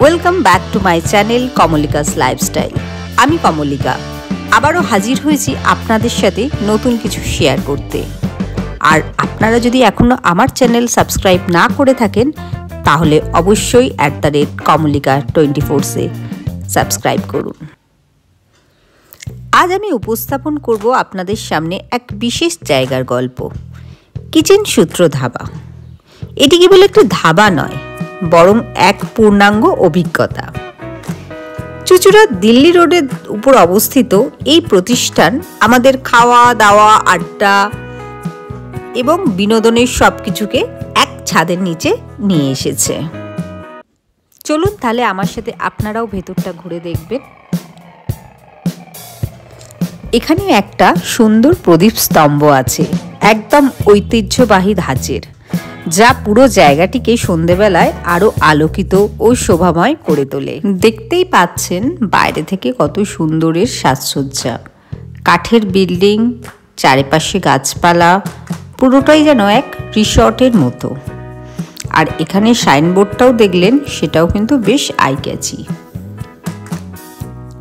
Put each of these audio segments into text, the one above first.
Welcome back to my channel Kamalika's lifestyle. আমি কমলিকা আবারও হাজির হয়েছি আপনাদের সাথে নতুন কিছু শেয়ার করতে। আর আপনারা যদি এখনও আমার চ্যানেল সাবস্ক্রাইব না করে থাকেন তাহলে অবশ্যই @কমলিকা24 সাবস্ক্রাইব করুন। আজ আমি উপস্থাপন করব আপনাদের সামনে এক বিশেষ জায়গার গল্প, কিচেন সূত্র ধাবা। এটি কেবল একটি ধাবা নয়, বরং এক পূর্ণাঙ্গ অভিজ্ঞতা। চুঁচুড়া দিল্লি রোডের উপর অবস্থিত এই প্রতিষ্ঠান আমাদের খাওয়া দাওয়া, আড্ডা এবং বিনোদনের সব কিছুকে এক ছাদের নিচে নিয়ে এসেছে। চলুন তাহলে আমার সাথে আপনারাও ভেতরটা ঘুরে দেখবেন। এখানে একটা সুন্দর প্রদীপ স্তম্ভ আছে, একদম ঐতিহ্যবাহী ধাঁচের, যা পুরো জায়গাটিকে সন্ধেবেলায় আরো আলোকিত ও শোভাময় করে তোলে। দেখতেই পাচ্ছেন বাইরে থেকে কত সুন্দরের সাজসজ্জা, কাঠের বিল্ডিং, চারিপাশে গাছপালা, পুরোটাই যেন এক রিসর্টের মতো। আর এখানে সাইনবোর্ডটাও দেখলেন, সেটাও কিন্তু বেশ আই ক্যাচি।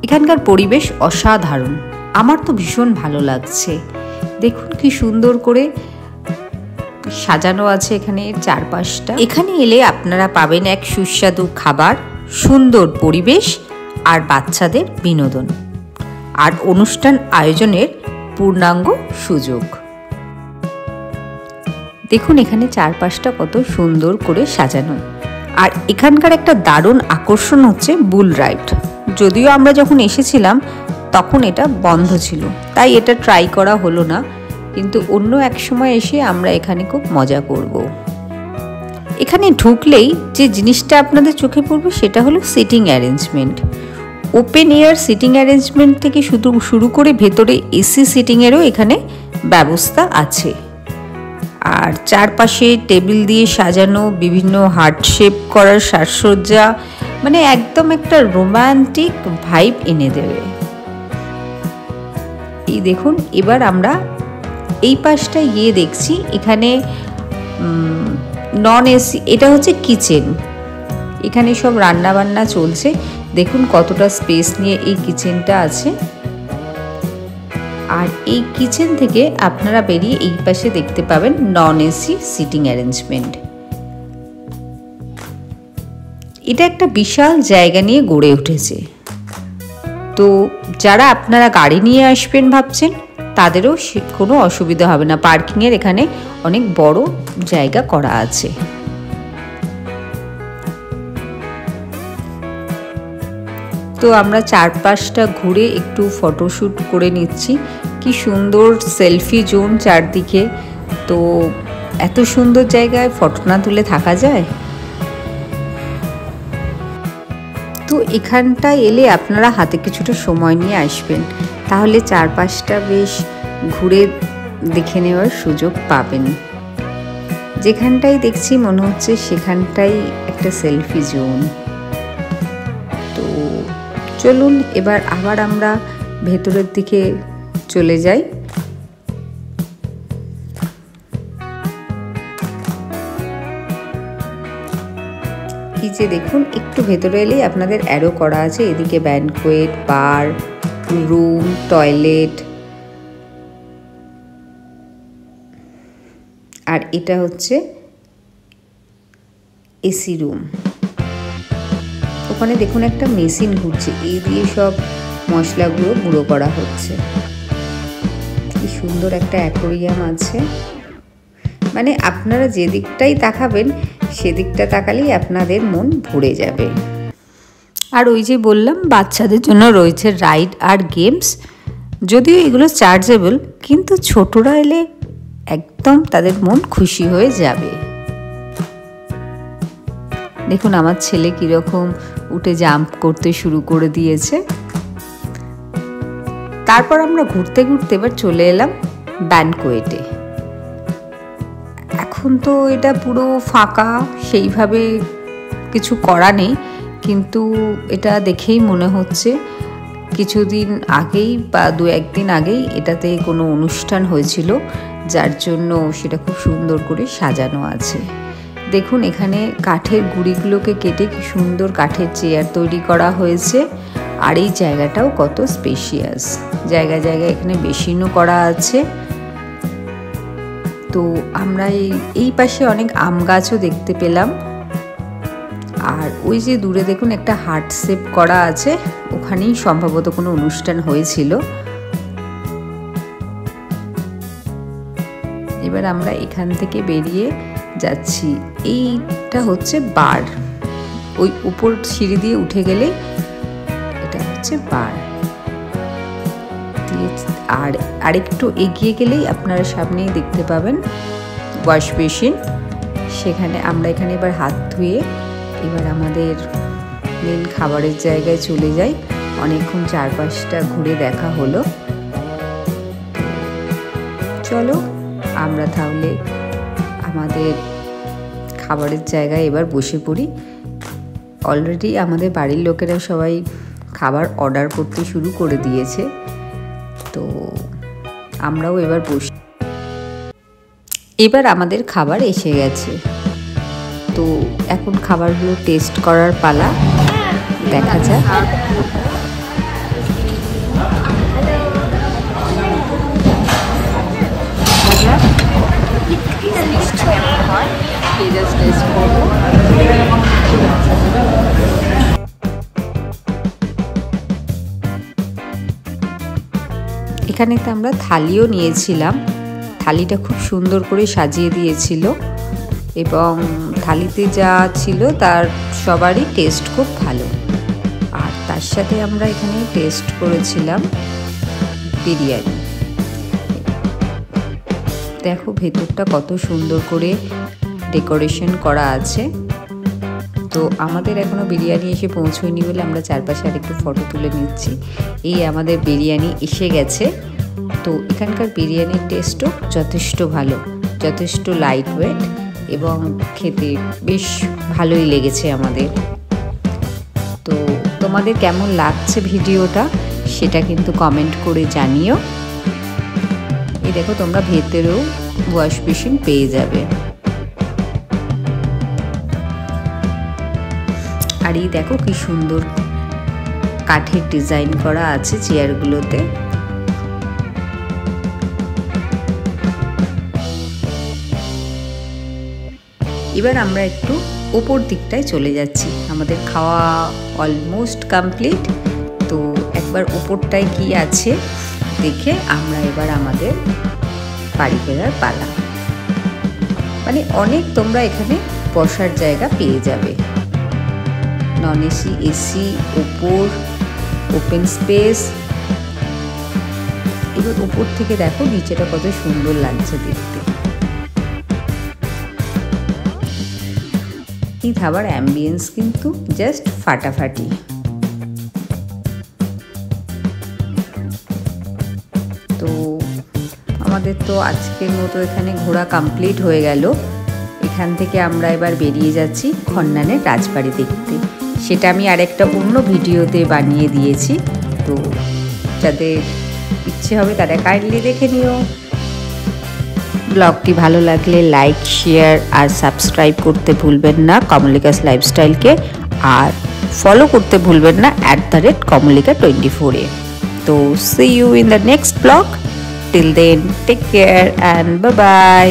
এখানকার পরিবেশ অসাধারণ, আমার তো ভীষণ ভালো লাগছে। দেখুন কি সুন্দর করে সাজানো আছে এখানে চারপাশটা। এখানে এলে আপনারা পাবেন এক সুস্বাদু খাবার, সুন্দর পরিবেশ আর বাচ্চাদের বিনোদন, আর অনুষ্ঠান আয়োজনের পূর্ণাঙ্গ সুযোগ। দেখুন এখানে চারপাশটা কত সুন্দর করে সাজানো। আর এখানকার একটা দারুণ আকর্ষণ হচ্ছে বুল রাইড। যদিও আমরা যখন এসেছিলাম তখন এটা বন্ধ ছিল, তাই এটা ট্রাই করা হলো না, কিন্তু অন্য এক সময় এসে আমরা এখানে খুব মজা করব। এখানে ঢুকলেই যে জিনিসটা আপনাদের চোখে পড়বে সেটা হলো sitting arrangement. Open air sitting arrangement থেকে শুরু করে ভেতরে এসি সিটিংয়েরও এখানে ব্যবস্থা আছে। আর চারপাশে টেবিল দিয়ে সাজানো বিভিন্ন হার্ট শেপ করার সাজসজ্জা, মানে একদম একটা রোমান্টিক ভাইব এনে দেবে। এই দেখুন, এবার আমরা এই পাশটায় গিয়ে দেখছি এখানে নন এসি, এটা হচ্ছে কিচেন। এখানে সব রান্না বান্না চলছে। দেখুন কতটা স্পেস নিয়ে এই কিচেনটা আছে। আর এই কিচেন থেকে আপনারা বেরিয়ে এই পাশে দেখতে পাবেন নন এসি সিটিং অ্যারেঞ্জমেন্ট। এটা একটা বিশাল জায়গা নিয়ে গড়ে উঠেছে। তো যারা আপনারা গাড়ি নিয়ে আসবেন ভাবছেন তাদেরও কোনো অসুবিধা হবে না, পার্কিংয়ের এখানে অনেক বড় জায়গা করা আছে। তো আমরা চারপাশটা ঘুরে একটু ফটোশ্যুট করে নিচ্ছি। কি সুন্দর সেলফি জোন চারদিকে। তো এত সুন্দর জায়গায় ফটো না তুলে থাকা যায়? তো এখানটায় এলে আপনারা হাতে কিছুটা সময় নিয়ে আসবেন, তাহলে চারপাশটা বেশ ঘুরে দেখে নেওয়ার সুযোগ পাবেন। যেখানটাই দেখছি মনে হচ্ছে সেখানটাই একটা সেলফি জোন। তো চলুন এবার আবার আমরা ভেতরের দিকে চলে যাই। এই যে দেখুন, একটু ভেতরে এলেই আপনাদের অ্যারো করা আছে, এদিকে ব্যানকোয়েট, বার, রুম, টয়লেট, আর এটা হচ্ছে এসি রুম। ওখানে দেখুন একটা মেশিন ঘুরছে, এই দিয়ে সব মশলাগুলো গুঁড়ো করা হচ্ছে। কি সুন্দর একটা অ্যাকোরিয়াম আছে। মানে আপনারা যে দিকটাই তাকাবেন সেদিকটা তাকালেই আপনাদের মন ভরে যাবে। আর ওই যে বললাম, বাচ্চাদের জন্য রয়েছে রাইড আর গেমস। যদিও এগুলো চার্জেবল, কিন্তু ছোটরা এলে একদম তাদের মন খুশি হয়ে যাবে। দেখুন আমার ছেলে কিরকম উঠে জাম্প করতে শুরু করে দিয়েছে। তারপর আমরা ঘুরতে ঘুরতে এবার চলে এলাম ব্যানকোয়েটে। এখন তো এটা পুরো ফাঁকা, সেইভাবে কিছু করা নেই, কিন্তু এটা দেখেই মনে হচ্ছে কিছুদিন আগেই বা 2-1 দিন আগেই এটাতে কোনো অনুষ্ঠান হয়েছিল, যার জন্য সেটা খুব সুন্দর করে সাজানো আছে। দেখুন এখানে কাঠের গুঁড়িগুলোকে কেটে কি সুন্দর কাঠের চেয়ার তৈরি করা হয়েছে। আর এই জায়গাটাও কত স্পেশিয়াস, জায়গায় জায়গায় এখানে বেসিনও করা আছে। তো আমরা এই পাশে অনেক আম গাছও দেখতে পেলাম। আর ওই যে দূরে দেখুন একটা হার্ট শেপ করা আছে, ওখানেই সম্ভবত কোনো অনুষ্ঠান হয়েছিল। এবার আমরা এখান থেকে বেরিয়ে যাচ্ছি। এইটা হচ্ছে বার, ওই উপর সিঁড়ি দিয়ে উঠে গেলে এটা হচ্ছে বার। আর আরেকটু এগিয়ে গেলেই আপনারা সামনেই দেখতে পাবেন ওয়াশ বেসিন। সেখানে আমরা এখানে এবার হাত ধুয়ে এবার আমাদের মেন খাবারের জায়গায় চলে যাই। অনেকক্ষণ চারপাশটা ঘুরে দেখা হলো। চলো আমরা তাহলে আমাদের খাবারের জায়গায় এবার বসে পড়ি। অলরেডি আমাদের বাড়ির লোকেরা সবাই খাবার অর্ডার করতে শুরু করে দিয়েছে, তো আমরাও এবার বসি। এবার আমাদের খাবার এসে গেছে, তো এখন খাবারগুলো টেস্ট করার পালা। দেখা যাক। এখানে তো আমরা থালিও নিয়েছিলাম। থালিটা খুব সুন্দর করে সাজিয়ে দিয়েছিল এবং থালিতে যা ছিল তার সবারই টেস্ট খুব ভালো। আর তার সাথে আমরা এখানে টেস্ট করেছিলাম বিরিয়ানি। দেখো ভেতরটা কত সুন্দর করে ডেকোরেশন করা আছে। তো আমাদের এখনো বিরিয়ানি এসে পৌঁছয়নি বলে আমরা চারপাশে আর একটু ফটো তুলে নিচ্ছি। এই আমাদের বিরিয়ানি এসে গেছে। তো এখানকার বিরিয়ানির টেস্টও যথেষ্ট ভালো, যথেষ্ট লাইট ওয়েট এবং খেতে বেশ ভালোই লেগেছে আমাদের। তো তোমাদের কেমন লাগছে ভিডিওটা সেটা কিন্তু কমেন্ট করে জানিও। এই দেখো তোমরা ভেতরেও ওয়াশ বেসিন পেয়ে যাবে। আর এই দেখো কি সুন্দর কাঠের ডিজাইন করা আছে চেয়ারগুলোতে। এবার আমরা একটু ওপর দিকটায় চলে যাচ্ছি। আমাদের খাওয়া অলমোস্ট কমপ্লিট। তো একবার ওপরটায় কি আছে দেখে আমরা এবার আমাদের বাড়ি ফেরার পালা। মানে অনেক তোমরা এখানে বসার জায়গা পেয়ে যাবে, নন এসি, এসি, ওপর, ওপেন স্পেস। এবার উপর থেকে দেখো নিচেটা কত সুন্দর লাগছে দেখতে। এই ধাবার অ্যাম্বিয়েন্স কিন্তু জাস্ট ফাটাফাটি। তো আমাদের তো আজকের মতো এখানে ঘোরা কমপ্লিট হয়ে গেল। এখান থেকে আমরা এবার বেরিয়ে যাচ্ছি খন্নানের রাজবাড়ি দেখতে। সেটা আমি আরেকটা অন্য ভিডিওতে বানিয়ে দিয়েছি, তো যাদের ইচ্ছে হবে তারা কাইন্ডলি দেখে নিও। ব্লগটি ভালো লাগলে লাইক, শেয়ার আর সাবস্ক্রাইব করতে ভুলবেন না কমলিকাস লাইফস্টাইলকে। আর ফলো করতে ভুলবেন না @কমলিকা24-এ। তো see you in the next blog. Till then take care and bye by.